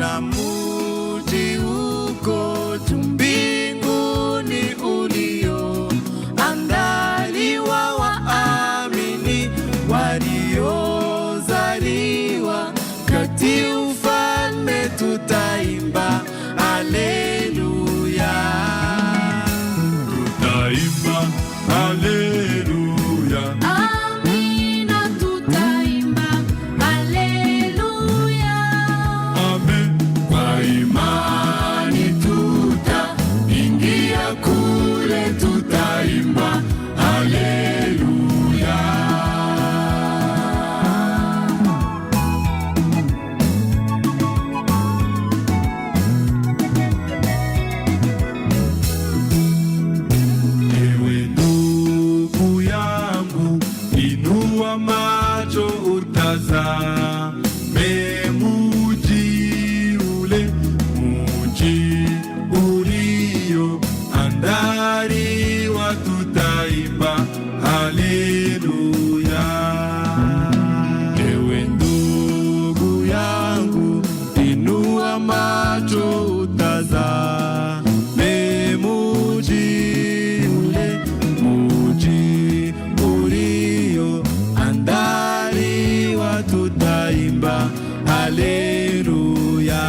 kuna mji uko juu mbinguni ulioandaliwa waamini waliozaliwa kati ufalme, tutaimba haleluya, tutaimba haleluya. Amina, tutaimba haleluya. Amen. Kwa imani tutaingia kule, tutaimba haleluya. Ewe ndugu yangu, inua macho utazame mji ule, mji ulioandaliwa, tutaimba haleluya. Ewe ndugu yangu, inua macho utazame mji ule, mji ulioandaliwa, tutaimba haleluya,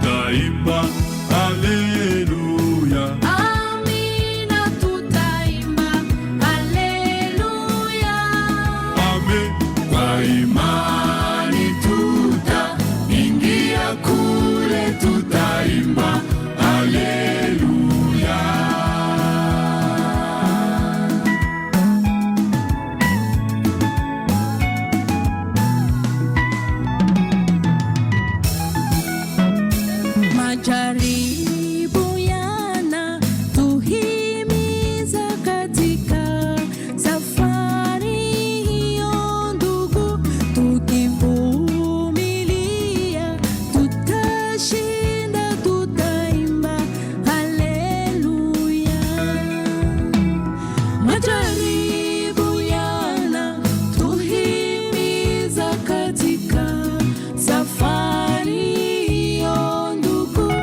tutaimba haleluya. Amina, tutaimba haleluya. Amen. Kwa imani tutaingia kule, tutaimba haleluya. Majaribu yanatuhimiza katika safari hiyo ndugu, tukivumilia tutashinda, tutaimba haleluya. Majaribu yanatuhimiza katika safari hiyo ndugu,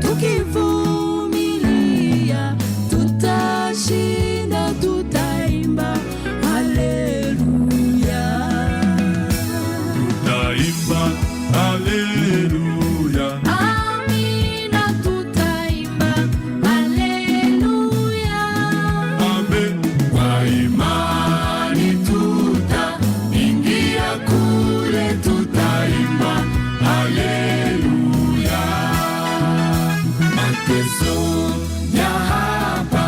tukivumilia tutashinda, tutaimba haleluya. Tutaimba haleluya. Amina, tutaimba haleluya. Amen. Kwa imani tutaingia kule, tutaimba haleluya. Mateso ya hapa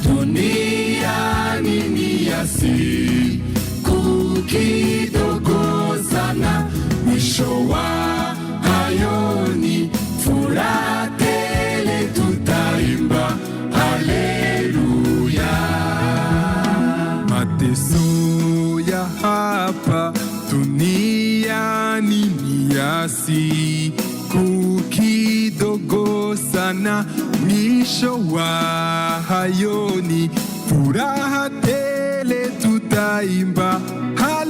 duniani ni ya siku kidogo sana, mwisho wa hayo ni furaha tele, tutaimba haleluya. Mateso ya hapa duniani ni ya siku kidogo sana, mwisho wa hayo ni furaha tele, tutaimba haleluya.